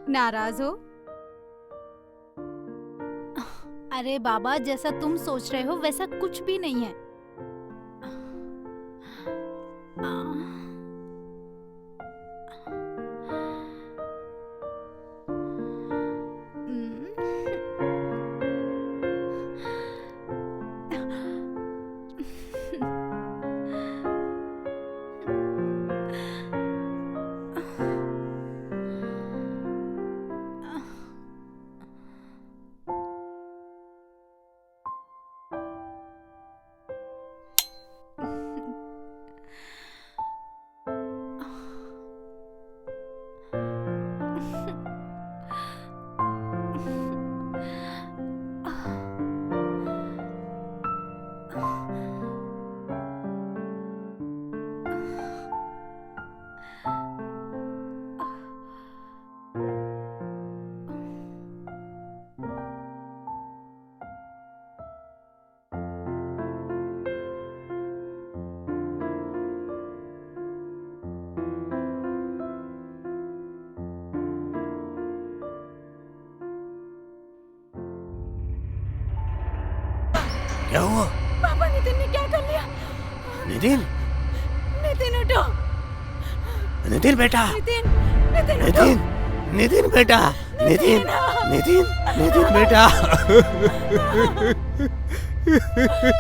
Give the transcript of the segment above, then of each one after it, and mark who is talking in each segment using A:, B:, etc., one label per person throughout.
A: नाराज हो?
B: अरे बाबा, जैसा तुम सोच रहे हो वैसा कुछ भी नहीं है।
C: क्या हुआ?
B: पापा, नितिन ने क्या कर लिया?
C: नितिन,
B: नितिन उठो।
C: नितिन बेटा,
B: नितिन, नितिन उठो।
C: नितिन, नितिन बेटा, नितिन, नितिन, नितिन बेटा।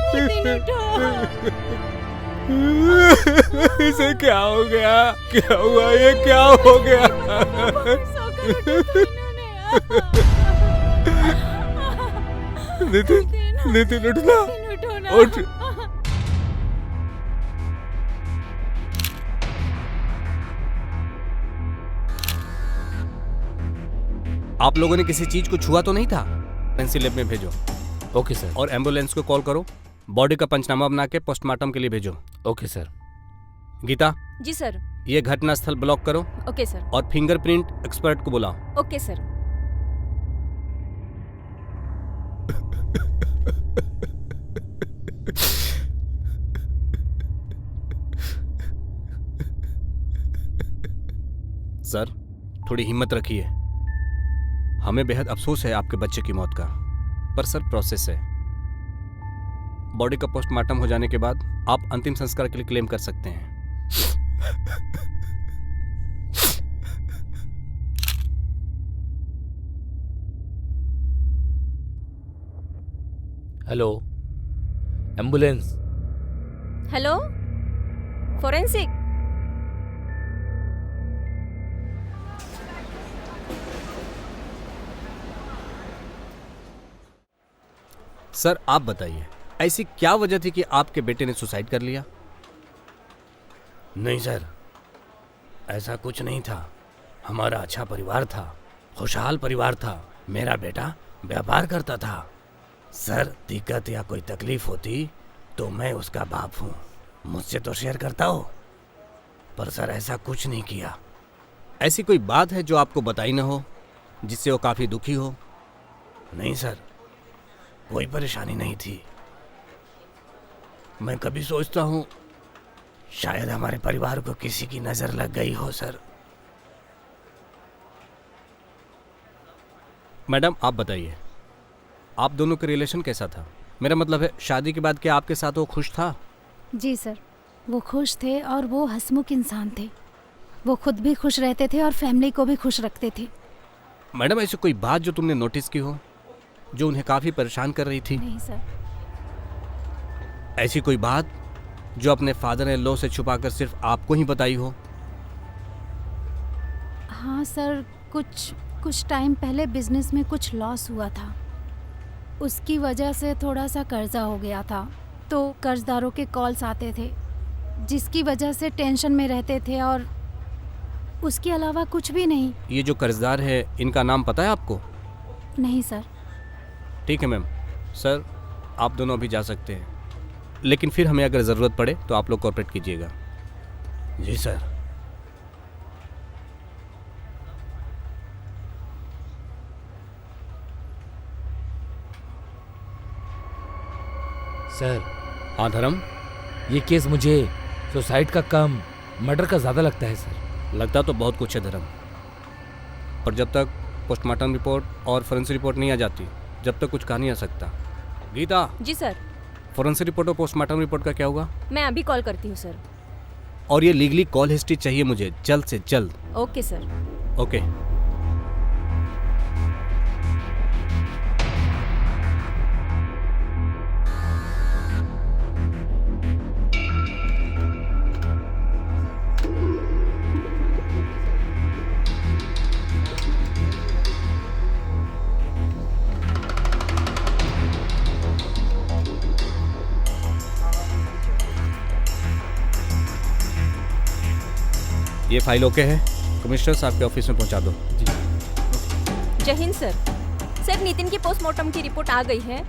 B: नितिन उठो।
C: इसे क्या हो गया? क्या हुआ? ये क्या हो गया? नितिन, नितिन उठना, उठ। आप लोगों ने किसी चीज को छुआ तो नहीं था? पेंसिल लैब में भेजो।
D: Okay sir.
C: और एम्बुलेंस को कॉल करो, बॉडी का पंचनामा बना के पोस्टमार्टम के लिए भेजो।
D: Okay sir.
C: गीता,
E: जी सर।
C: ये घटना स्थल ब्लॉक करो।
E: Okay sir.
C: और फिंगरप्रिंट एक्सपर्ट को बुलाओ।
E: Okay sir.
C: सर, थोड़ी हिम्मत रखिए। हमें बेहद अफसोस है आपके बच्चे की मौत का, पर सर प्रोसेस है। बॉडी का पोस्टमार्टम हो जाने के बाद आप अंतिम संस्कार के लिए क्लेम कर सकते हैं।
D: Hello, ambulance.
E: Hello, forensic.
C: Sir आप बताइए, ऐसी क्या वजह थी कि आपके बेटे ने सुसाइड कर लिया? नहीं सर, ऐसा कुछ नहीं था। हमारा अच्छा परिवार था, खुशहाल परिवार था। मेरा बेटा व्यापार करता था। सर, दिक्कत या कोई तकलीफ होती तो मैं उसका बाप हूँ, मुझसे तो शेयर करता हो। पर सर ऐसा कुछ नहीं किया। ऐसी कोई बात है जो आपको बताई ना हो, जिससे वो काफी दुखी हो? नहीं सर, कोई परेशानी नहीं थी। मैं कभी सोचता हूँ शायद हमारे परिवार को किसी की नजर लग गई हो। सर। मैडम आप बताइए, आप दोनों का रिलेशन कैसा था? मेरा मतलब है शादी के बाद क्या आपके साथ वो खुश था?
B: जी सर, वो खुश थे और वो हंसमुख इंसान थे। वो खुद भी खुश रहते थे और फैमिली को भी खुश रखते थे।
C: मैडम ऐसी कोई बात जो तुमने नोटिस की हो, जो उन्हें काफी परेशान कर रही थी?
B: नहीं सर।
C: ऐसी कोई बात जो अपने फादर इन लॉ से छुपाकर सिर्फ आपको ही बताई हो?
B: हाँ सर, कुछ टाइम पहले बिजनेस में कुछ लॉस हुआ था। उसकी वजह से थोड़ा सा कर्जा हो गया था, तो कर्जदारों के कॉल्स आते थे, जिसकी वजह से टेंशन में रहते थे, और उसके अलावा कुछ भी नहीं।
C: ये जो कर्जदार है, इनका नाम पता है आपको?
B: नहीं सर।
C: ठीक है मैम। सर आप दोनों अभी जा सकते हैं, लेकिन फिर हमें अगर ज़रूरत पड़े तो आप लोग कोऑपरेट कीजिएगा। जी सर।
D: सर।
C: हाँ धर्म,
D: ये केस मुझे सुसाइड का कम मर्डर का ज़्यादा लगता है सर।
C: लगता तो बहुत कुछ है धर्म, पर जब तक पोस्टमार्टम रिपोर्ट और फोरेंसिक रिपोर्ट नहीं आ जाती जब तक कुछ कहा नहीं आ सकता। गीता,
E: जी सर,
C: फोरेंसिक रिपोर्ट और पोस्टमार्टम रिपोर्ट का क्या होगा?
E: मैं अभी कॉल करती हूँ सर।
C: और ये लीगली कॉल हिस्ट्री चाहिए मुझे, जल्द से जल्द।
E: Okay sir.
C: ओके। ये फाइल ओके है? कमिश्नर साहब के ऑफिस में पहुंचा दो।
E: जय हिंद सर। सर, नितिन की पोस्टमार्टम की रिपोर्ट आ गई है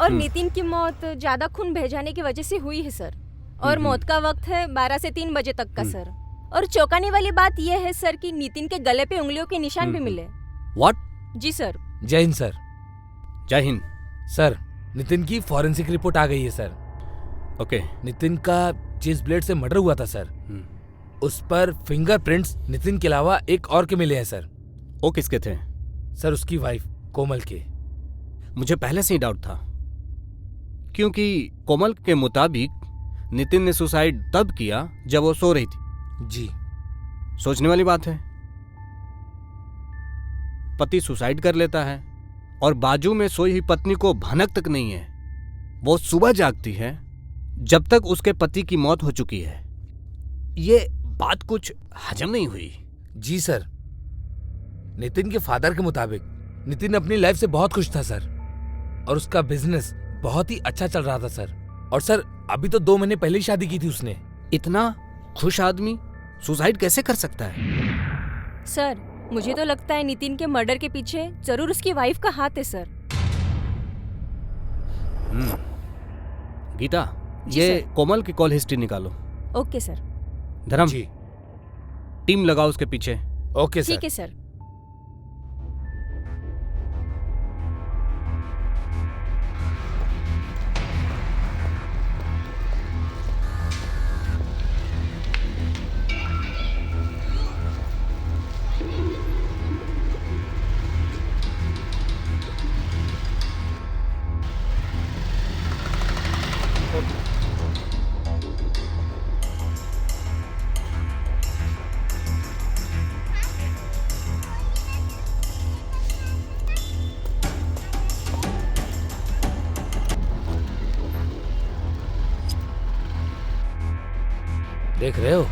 E: और नितिन की मौत ज्यादा खून बह जाने की वजह से हुई है सर। और मौत का वक्त है 12 से 3 बजे तक का सर। और चौंकाने वाली बात यह है सर कि नितिन के गले पे उंगलियों के निशान भी मिले।
C: व्हाट?
E: जी सर।
D: जय हिंद सर।
C: जय हिंद।
D: सर, नितिन की फॉरेंसिक रिपोर्ट आ गई है सर।
C: ओके।
D: नितिन का जिस ब्लेड से मर्डर हुआ था सर, उस पर फिंगरप्रिंट्स नितिन के अलावा एक और के मिले हैं सर।
C: वो किसके थे?
D: सर, उसकी वाइफ कोमल के।
C: मुझे पहले से ही डाउट था, क्योंकि कोमल के मुताबिक नितिन ने सुसाइड तब किया जब वो सो रही थी।
D: जी।
C: सोचने वाली बात है। पति सुसाइड कर लेता है और बाजू में सोई हुई पत्नी को भनक तक नहीं है। वो सुबह जागती है जब तक उसके पति की मौत हो चुकी है। ये बात कुछ हजम नहीं हुई।
D: जी सर, नितिन के फादर के मुताबिक नितिन अपनी लाइफ से बहुत खुश था सर, और उसका बिजनेस बहुत ही अच्छा चल रहा था सर। और सर, अभी तो 2 महीने पहले ही शादी की थी उसने।
C: इतना खुश आदमी सुसाइड कैसे कर सकता है?
E: सर, मुझे तो लगता है नितिन के मर्डर के पीछे जरूर उसकी वाइफ का हाथ है सर।
C: गीता,
E: जी
C: ये
E: सर।
C: कोमल की कॉल हिस्ट्री निकालो।
E: Okay sir.
C: धर्म,
D: जी।
C: टीम लगाओ उसके पीछे।
D: Okay sir.
E: ठीक है सर।
D: देख रहे हो?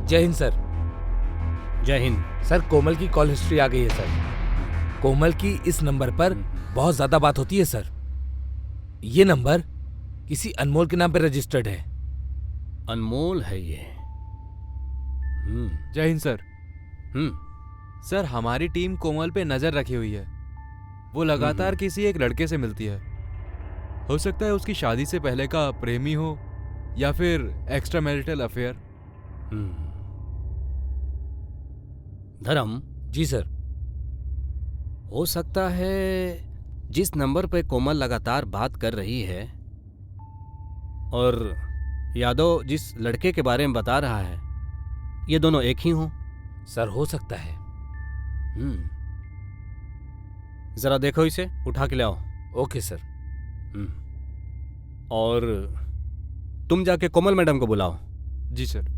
D: जय हिंद सर।
C: जय हिंद।
D: सर, कोमल की कॉल हिस्ट्री आ गई है सर। कोमल की इस नंबर पर बहुत ज्यादा बात होती है सर। ये नंबर किसी अनमोल के नाम पर रजिस्टर्ड है।
C: अनमोल है ये।
A: जय हिंद सर।
C: हम्म।
A: सर, हमारी टीम कोमल पे नजर रखी हुई है। वो लगातार किसी एक लड़के से मिलती है। हो सकता है उसकी शादी से पहले का प्रेमी हो या फिर एक्स्ट्रा मैरिटल अफेयर।
C: धर्म,
D: जी सर।
C: हो सकता है जिस नंबर पे कोमल लगातार बात कर रही है और यादव जिस लड़के के बारे में बता रहा है, ये दोनों एक ही हों।
D: सर, हो सकता है।
C: जरा देखो, इसे उठा के ले आओ।
D: Okay sir.
C: और तुम जाके कोमल मैडम को बुलाओ।
A: जी सर।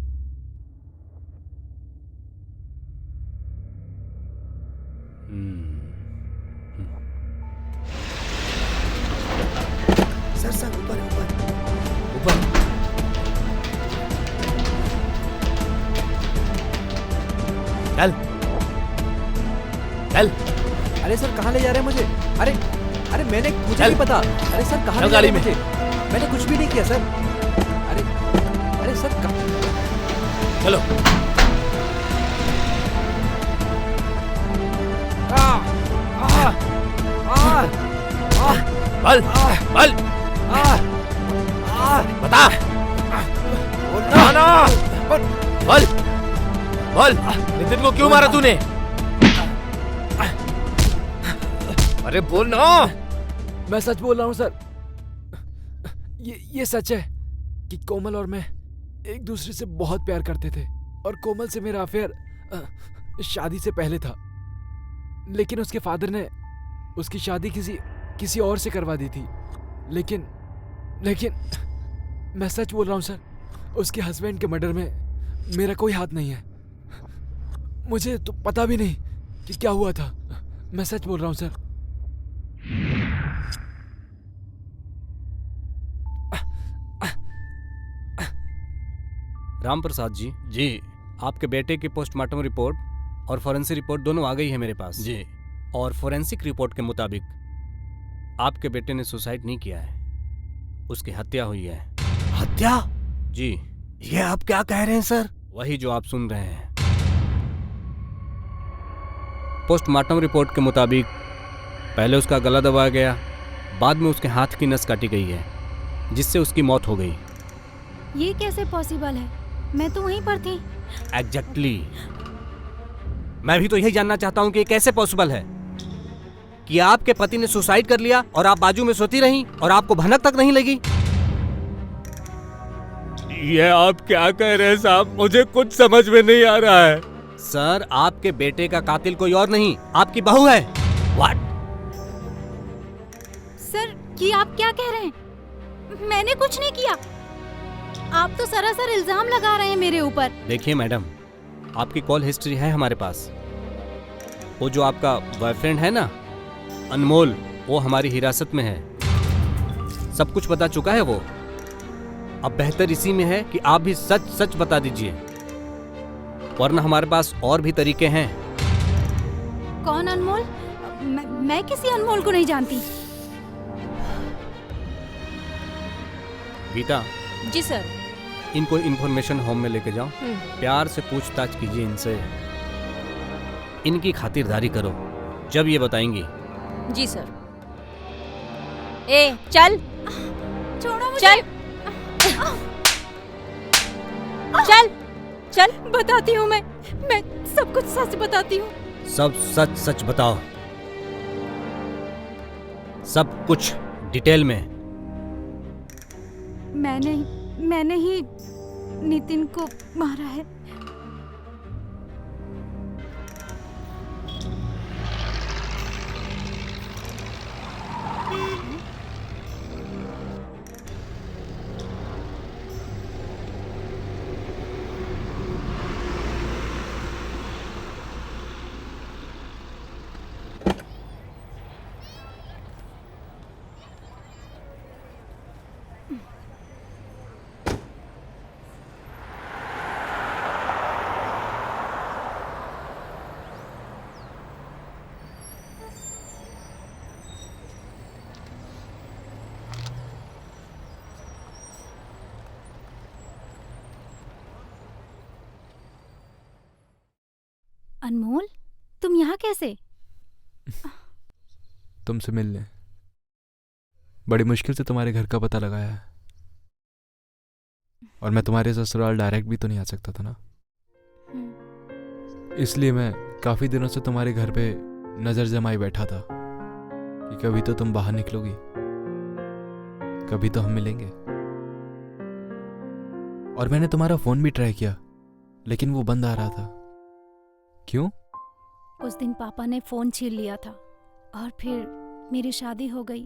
C: चल चल
A: अरे सर कहाँ ले जा रहे हैं मुझे? अरे अरे मुझे
C: चल।
A: नहीं पता। अरे सर कहाँ
C: चल
A: ले जा रहे
C: गाड़ी
A: हैं मुझे? मैंने कुछ भी नहीं किया सर। अरे अरे सर
C: चलो। बल बल बता। बल बल नितिन को क्यों मारा तूने? अरे बोल ना।
A: मैं सच बोल रहा हूँ सर। ये सच है कि कोमल और मैं एक दूसरे से बहुत प्यार करते थे और कोमल से मेरा अफेयर शादी से पहले था। लेकिन उसके फादर ने उसकी शादी किसी और से करवा दी थी। लेकिन मैं सच बोल रहा हूँ सर, उसके हस्बैंड के मर्डर में मेरा कोई हाथ नहीं है। मुझे तो पता भी नहीं कि क्या हुआ था। मैं सच बोल रहा हूँ सर।
F: राम प्रसाद जी,
C: जी
F: आपके बेटे की पोस्टमार्टम रिपोर्ट और फॉरेंसिक रिपोर्ट दोनों आ गई है मेरे पास।
C: जी
F: और फॉरेंसिक रिपोर्ट के मुताबिक आपके बेटे ने सुसाइड नहीं किया है, उसकी हत्या हुई है।
C: हत्या?
F: जी,
C: ये आप क्या कह रहे हैं सर?
F: वही जो आप सुन रहे हैं। पोस्टमार्टम रिपोर्ट के मुताबिक पहले उसका गला दबाया गया, बाद में उसके हाथ की नस काटी गई है, जिससे उसकी मौत हो गई।
B: ये कैसे पॉसिबल है? मैं तो वहीं पर थी।
F: एग्जैक्टली। मैं भी तो यही जानना चाहता हूँ कि ये कैसे पॉसिबल है कि आपके पति ने सुसाइड कर लिया और आप बाजू में सोती रहीं और आपको भनक तक नहीं लगी।
C: ये आप क्या कह रहे हैं साहब? मुझे कुछ समझ में नहीं आ रहा है।
F: सर, आपके बेटे का कातिल कोई और नहीं, आपकी बहू है।
C: व्हाट?
B: सर ये आप क्या कह रहे हैं? मैंने कुछ नहीं किया। आप तो सरासर इल्जाम लगा रहे हैं मेरे ऊपर।
F: देखिए मैडम, आपकी कॉल हिस्ट्री है हमारे पास। वो जो आपका बॉयफ्रेंड है ना, अनमोल, वो हमारी हिरासत में है। सब कुछ बता चुका है वो। अब बेहतर इसी में है कि आप भी सच सच बता दीजिए, वरना हमारे पास और भी तरीके हैं।
B: कौन अनमोल? मैं किसी अनमोल को नहीं जानती।
F: गीता,
E: जी सर।
F: इनको इन्फॉर्मेशन होम में लेके जाओ। प्यार से पूछताछ कीजिए इनसे, इनकी खातिरदारी करो। जब ये बताएंगी।
E: जी सर। ए चल
B: छोड़ो मुझे।
E: चल चल चल।
B: बताती हूँ मैं सब कुछ सच बताती हूँ।
F: सब सच सच बताओ, सब कुछ डिटेल में।
B: मैंने ही नितिन को मारा है। अनमोल, तुम यहाँ कैसे?
A: तुमसे मिलने। बड़ी मुश्किल से तुम्हारे घर का पता लगाया है। और मैं तुम्हारे ससुराल डायरेक्ट भी तो नहीं आ सकता था ना, इसलिए मैं काफी दिनों से तुम्हारे घर पे नजर जमाई बैठा था कि कभी तो तुम बाहर निकलोगी, कभी तो हम मिलेंगे। और मैंने तुम्हारा फोन भी ट्राई किया, लेकिन वो बंद आ रहा था। क्यों?
B: उस दिन पापा ने फोन छीन लिया था और फिर मेरी शादी हो गई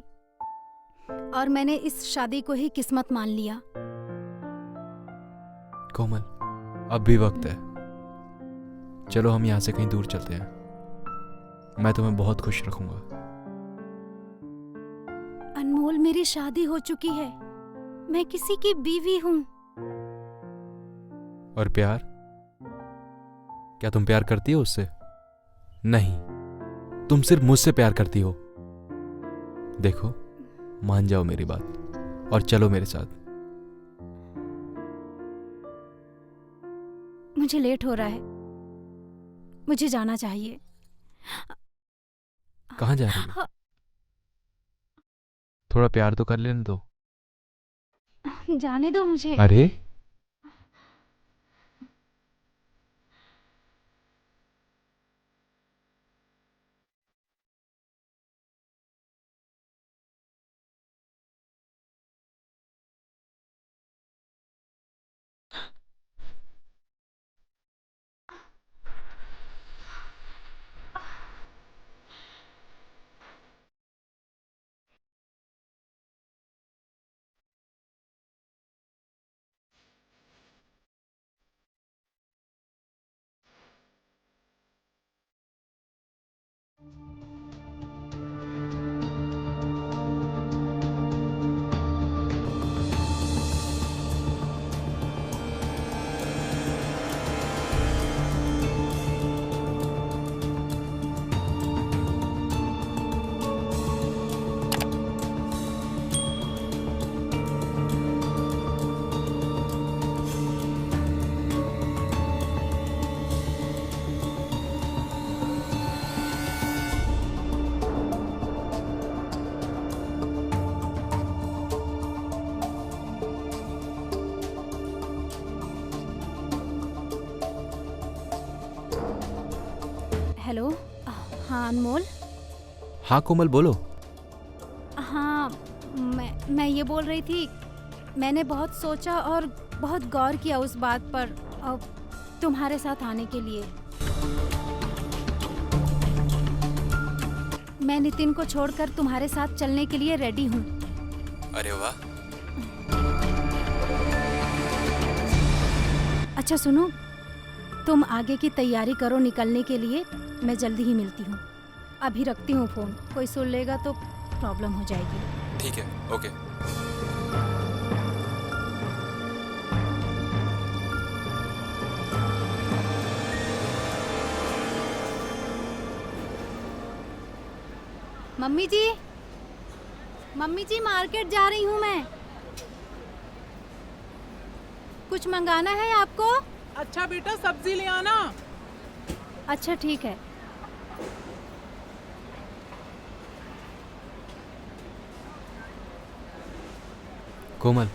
B: और मैंने इस शादी को ही किस्मत मान लिया।
A: कोमल, अब भी वक्त है। चलो हम यहाँ से कहीं दूर चलते हैं। मैं तुम्हें बहुत खुश रखूंगा।
B: अनमोल, मेरी शादी हो चुकी है। मैं किसी की बीवी हूँ।
A: और प्यार? क्या तुम प्यार करती हो उससे? नहीं, तुम सिर्फ मुझसे प्यार करती हो। देखो, मान जाओ मेरी बात और चलो मेरे साथ।
B: मुझे लेट हो रहा है, मुझे जाना चाहिए।
A: कहाँ जा रही हो? थोड़ा प्यार तो कर लेने दो।
B: जाने दो मुझे।
A: अरे
B: हेलो। हाँ अनमोल।
A: हाँ कोमल, बोलो।
B: हाँ, मैं ये बोल रही थी, मैंने बहुत सोचा और बहुत गौर किया उस बात पर, अब तुम्हारे साथ आने के लिए। मैं नितिन को छोड़कर तुम्हारे साथ चलने के लिए रेडी हूँ।
A: अरे वाह।
B: अच्छा सुनो, तुम आगे की तैयारी करो निकलने के लिए, मैं जल्दी ही मिलती हूँ। अभी रखती हूँ फ़ोन, कोई सुन लेगा तो प्रॉब्लम हो जाएगी।
A: ठीक है, ओके।
B: मम्मी जी मार्केट जा रही हूँ मैं। कुछ मंगाना है आपको?
G: अच्छा बेटा, सब्जी ले आना।
B: अच्छा ठीक है।
A: कोमल,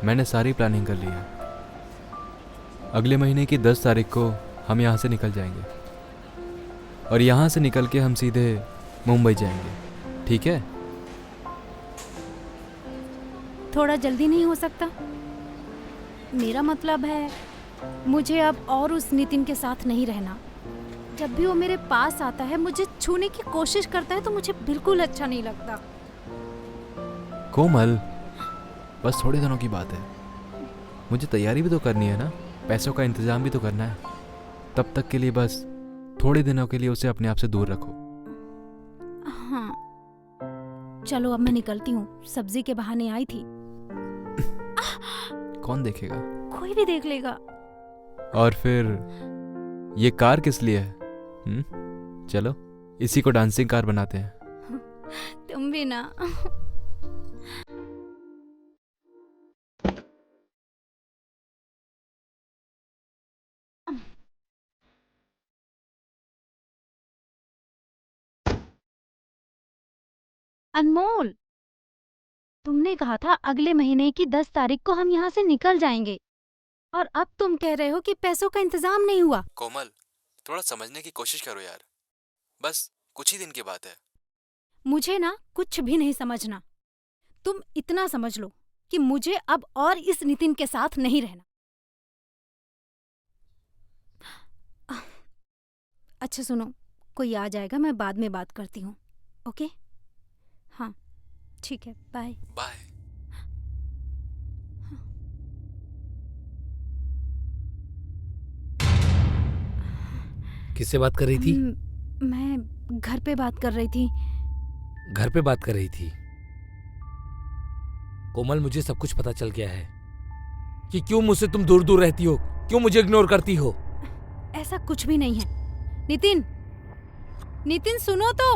A: मैंने सारी प्लानिंग कर ली है। अगले महीने की 10 तारीख को हम यहाँ से निकल जाएंगे और यहाँ से निकल के हम सीधे मुंबई जाएंगे, ठीक है?
B: थोड़ा जल्दी नहीं हो सकता? मेरा मतलब है, मुझे अब और उस नितिन के साथ नहीं रहना। जब भी वो मेरे पास आता है, मुझे छूने की कोशिश करता है तो मुझे बिल्कुल अच्छा नहीं लगता।
A: कोमल, बस थोड़े दिनों की बात है। मुझे तैयारी भी तो करनी है ना, पैसों का इंतजाम भी तो करना है। तब तक के लिए बस थोड़े दिनों के लिए उसे अपने आप से दूर रखो।
B: हाँ चलो, अब मैं निकलती हूँ। सब्जी के बहाने आई थी।
A: कौन देखेगा?
B: कोई भी देख लेगा।
A: और फिर ये कार किस लिए है? चलो इसी को डांसिंग कार बनाते हैं।
B: तुम भी ना। अनमोल, तुमने कहा था अगले महीने की 10 तारीख को हम यहाँ से निकल जाएंगे, और अब तुम कह रहे हो कि पैसों का इंतजाम नहीं हुआ।
A: कोमल, थोड़ा समझने की कोशिश करो यार, बस कुछ ही दिन की बात है।
B: मुझे ना कुछ भी नहीं समझना। तुम इतना समझ लो कि मुझे अब और इस नितिन के साथ नहीं रहना। अच्छा सुनो, कोई आ जाएगा, मैं बाद में बात करती हूँ। ओके? हाँ ठीक है, बाय
A: बाय।
D: किससे बात कर रही थी?
B: मैं घर पे बात कर रही थी।
D: घर पे बात कर रही थी? कोमल, मुझे सब कुछ पता चल गया है कि क्यों मुझसे तुम दूर दूर रहती हो, क्यों मुझे इग्नोर करती हो?
B: ऐसा कुछ भी नहीं है। नितिन, नितिन सुनो तो।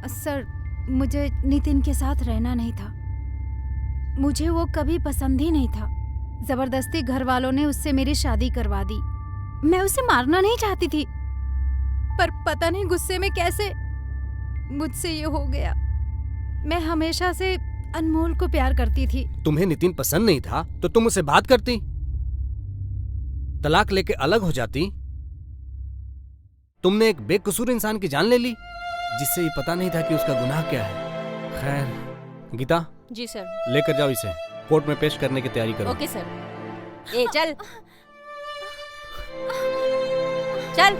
B: सर, मुझे नितिन के साथ रहना नहीं था। मुझे वो कभी पसंद ही नहीं था। जबरदस्ती घर वालों ने उससे मेरी शादी करवा दी। मैं उसे मारना नहीं चाहती थी, पर पता नहीं गुस्से में कैसे मुझसे ये हो गया। मैं हमेशा से अनमोल को प्यार करती थी।
F: तुम्हें नितिन पसंद नहीं था तो तुम उससे बात करती, तलाक लेके अलग हो जाती। तुमने एक बेकसूर इंसान की जान ले ली, जिससे ये पता नहीं था कि उसका गुनाह क्या है। खैर गीता,
E: जी सर।
F: लेकर जाओ इसे, कोर्ट में पेश करने की तैयारी करो।
E: Okay sir. ए चल चल।